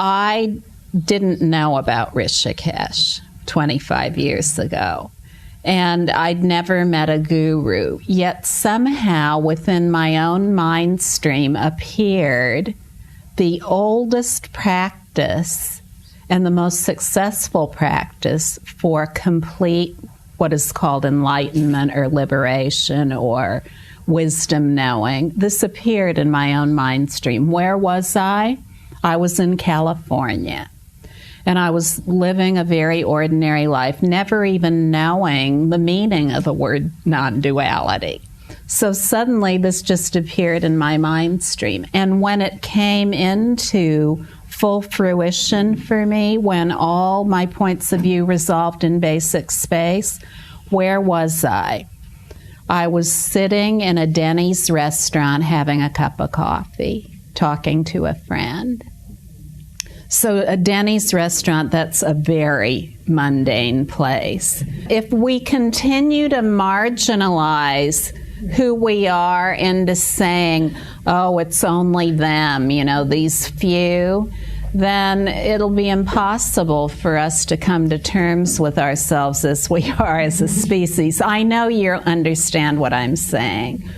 I didn't know about Rishikesh 25 years ago. And I'd never met a guru. Yet somehow within my own mind stream appeared the oldest practice and the most successful practice for complete what is called enlightenment or liberation or wisdom knowing. This appeared in my own mind stream. Where was I? I was in California. And I was living a very ordinary life, never even knowing the meaning of the word non-duality. So suddenly this just appeared in my mind stream. And when it came into full fruition for me, when all my points of view resolved in basic space, where was I? I was sitting in a Denny's restaurant having a cup of coffee, talking to a friend. So a Denny's restaurant, that's a very mundane place. If we continue to marginalize who we are into saying, oh, it's only them, these few, then it'll be impossible for us to come to terms with ourselves as we are as a species. I know you understand what I'm saying.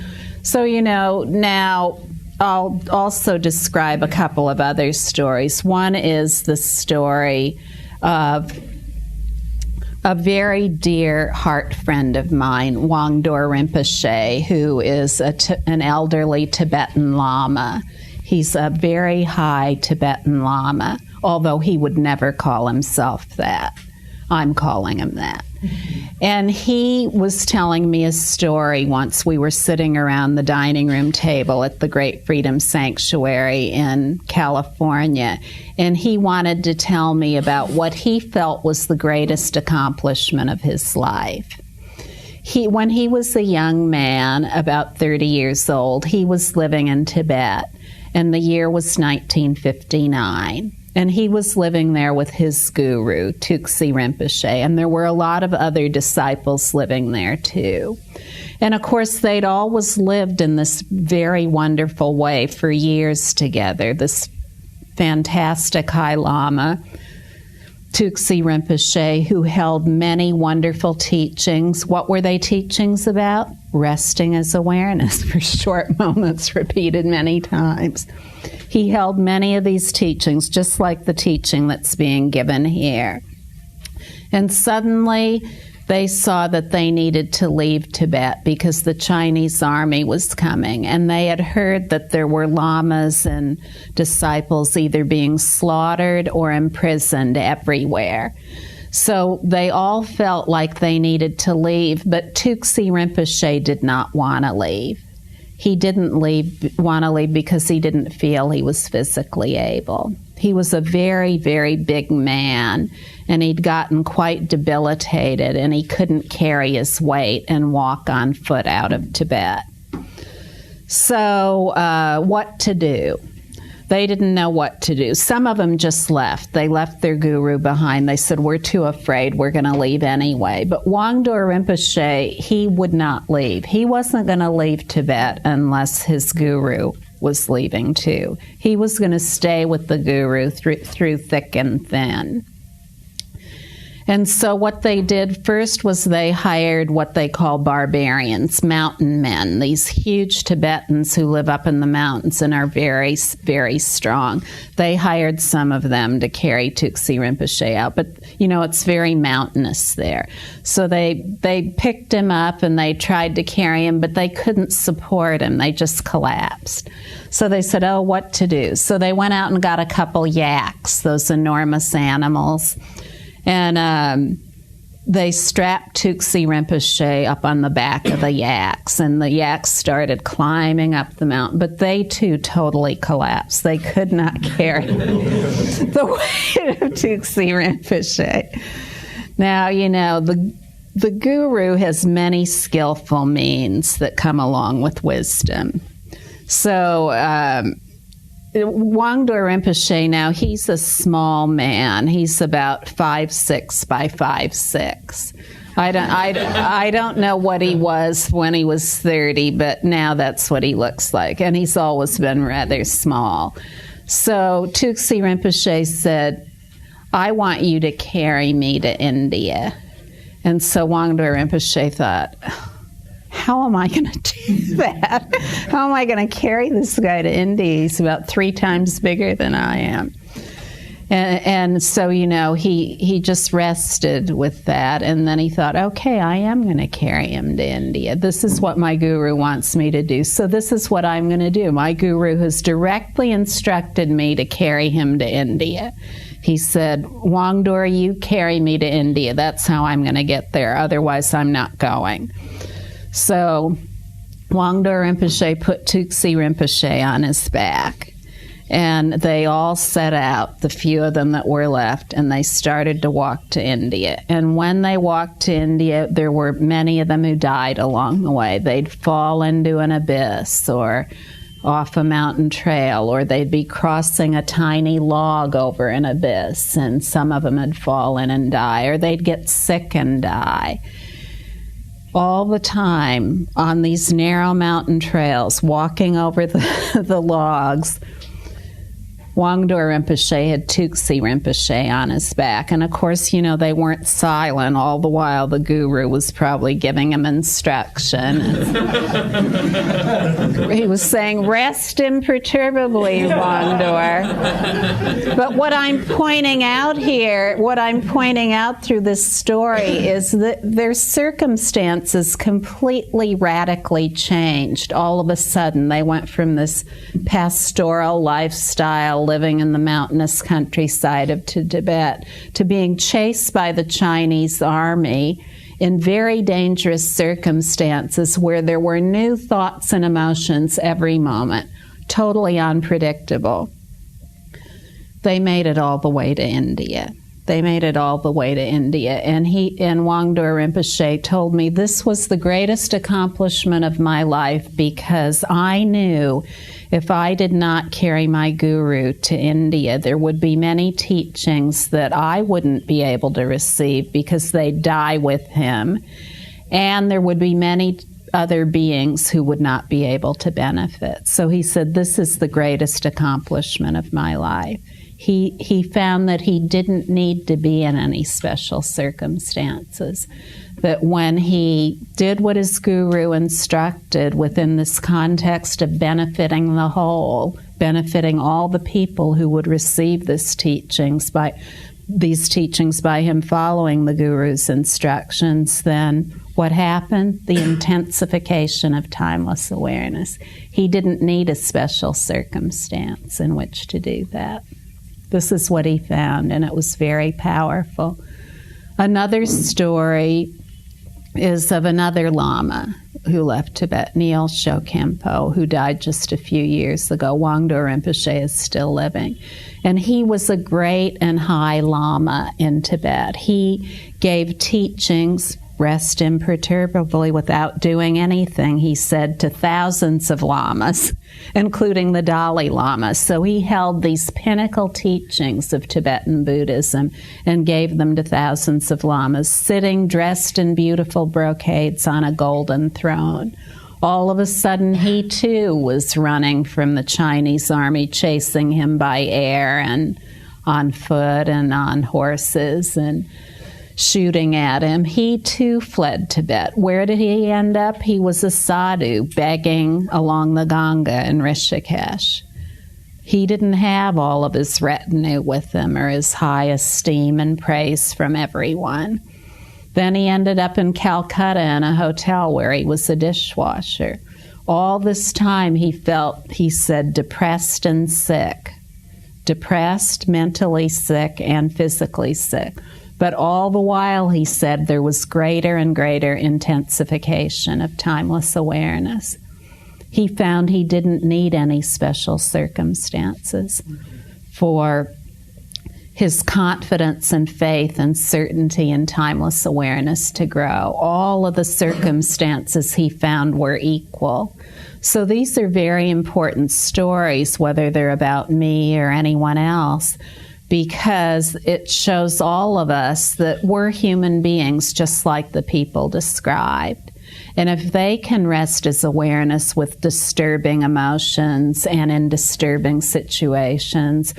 So, now I'll also describe a couple of other stories. One is the story of a very dear heart friend of mine, Wangdor Rinpoche, who is an elderly Tibetan Lama. He's a very high Tibetan Lama, although he would never call himself that. I'm calling him that. And he was telling me a story once. We were sitting around the dining room table at the Great Freedom Sanctuary in California, and he wanted to tell me about what he felt was the greatest accomplishment of his life. When he was a young man, about 30 years old, he was living in Tibet, and the year was 1959. And he was living there with his guru, Tuxi Rinpoche, and there were a lot of other disciples living there too. And of course, they'd always lived in this very wonderful way for years together. This fantastic High Lama, Tuxi Rinpoche, who held many wonderful teachings. What were they teachings about? Resting as awareness for short moments, repeated many times. He held many of these teachings, just like the teaching that's being given here. And suddenly, they saw that they needed to leave Tibet because the Chinese army was coming, and they had heard that there were lamas and disciples either being slaughtered or imprisoned everywhere. So they all felt like they needed to leave, but Tuxi Rinpoche did not want to leave. He didn't want to leave because he didn't feel he was physically able. He was a very, very big man, and he'd gotten quite debilitated, and he couldn't carry his weight and walk on foot out of Tibet. So what to do? They didn't know what to do. Some of them just left. They left their guru behind. They said, we're too afraid. We're going to leave anyway. But Wangdor Rinpoche, he would not leave. He wasn't going to leave Tibet unless his guru was leaving too. He was going to stay with the guru through thick and thin. And so what they did first was they hired what they call barbarians, mountain men, these huge Tibetans who live up in the mountains and are very, very strong. They hired some of them to carry Tuxi Rinpoche out, but it's very mountainous there. So they picked him up and they tried to carry him, but they couldn't support him. They just collapsed. So they said, oh, what to do? So they went out and got a couple yaks, those enormous animals. And they strapped Tuxi Rinpoche up on the back of the yaks, and the yaks started climbing up the mountain. But they, too, totally collapsed. They could not carry the weight of Tuxi Rinpoche. Now, the guru has many skillful means that come along with wisdom. So Wangdor Rinpoche, now he's a small man. He's about 5'6" by 5'6". I don't know what he was when he was 30, but now that's what he looks like. And he's always been rather small. So Tuxi Rinpoche said, I want you to carry me to India. And so Wangdor Rinpoche thought, how am I going to do that? How am I going to carry this guy to India? He's about 3 times bigger than I am. And so, he just rested with that. And then he thought, okay, I am going to carry him to India. This is what my guru wants me to do. So this is what I'm going to do. My guru has directly instructed me to carry him to India. He said, Wangdor, you carry me to India. That's how I'm going to get there. Otherwise, I'm not going. So Wangdor Rinpoche put Tuxi Rinpoche on his back. And they all set out, the few of them that were left, and they started to walk to India. And when they walked to India, there were many of them who died along the way. They'd fall into an abyss or off a mountain trail, or they'd be crossing a tiny log over an abyss, and some of them would fall in and die, or they'd get sick and die. All the time on these narrow mountain trails, walking over the logs, Wangdor Rinpoche had Tuxi Rinpoche on his back. And of course, they weren't silent. All the while, the guru was probably giving him instruction. He was saying, rest imperturbably, Wangdor. But what I'm pointing out through this story is that their circumstances completely radically changed. All of a sudden, they went from this pastoral lifestyle, living in the mountainous countryside of Tibet, to being chased by the Chinese army in very dangerous circumstances where there were new thoughts and emotions every moment, totally unpredictable. They made it all the way to India. And Wangdor Rinpoche told me this was the greatest accomplishment of my life, because I knew if I did not carry my guru to India, there would be many teachings that I wouldn't be able to receive because they'd die with him. And there would be many other beings who would not be able to benefit. So he said, this is the greatest accomplishment of my life. He found that he didn't need to be in any special circumstances, that when he did what his guru instructed within this context of benefiting the whole, benefiting all the people who would receive these teachings by him following the guru's instructions, then what happened? The intensification of timeless awareness. He didn't need a special circumstance in which to do that. This is what he found, and it was very powerful. Another story is of another Lama who left Tibet, Neil Shokempo, who died just a few years ago. Wangdor Rinpoche is still living. And he was a great and high Lama in Tibet. He gave teachings, rest imperturbably without doing anything, he said, to thousands of lamas, including the Dalai Lama. So he held these pinnacle teachings of Tibetan Buddhism and gave them to thousands of lamas, sitting dressed in beautiful brocades on a golden throne. All of a sudden, he too was running from the Chinese army, chasing him by air and on foot and on horses and shooting at him. He too fled Tibet. Where did he end up? He was a sadhu begging along the Ganga in Rishikesh. He didn't have all of his retinue with him or his high esteem and praise from everyone. Then he ended up in Calcutta in a hotel where he was a dishwasher. All this time he felt, he said, depressed and sick. Depressed, mentally sick, and physically sick. But all the while, he said, there was greater and greater intensification of timeless awareness. He found he didn't need any special circumstances for his confidence and faith and certainty in timeless awareness to grow. All of the circumstances he found were equal. So these are very important stories, whether they're about me or anyone else, because it shows all of us that we're human beings just like the people described. And if they can rest as awareness with disturbing emotions and in disturbing situations,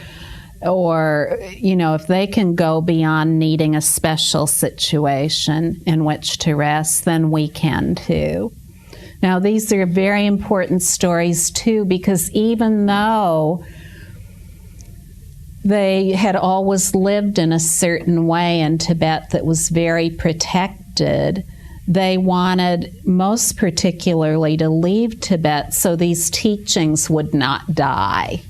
or, if they can go beyond needing a special situation in which to rest, then we can too. Now, these are very important stories too, because even though they had always lived in a certain way in Tibet that was very protected, they wanted most particularly to leave Tibet so these teachings would not die.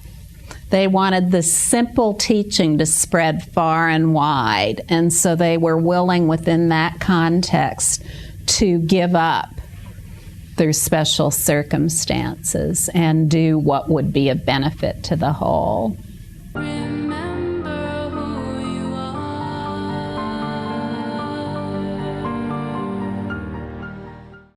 They wanted this simple teaching to spread far and wide, and so they were willing within that context to give up their special circumstances and do what would be a benefit to the whole.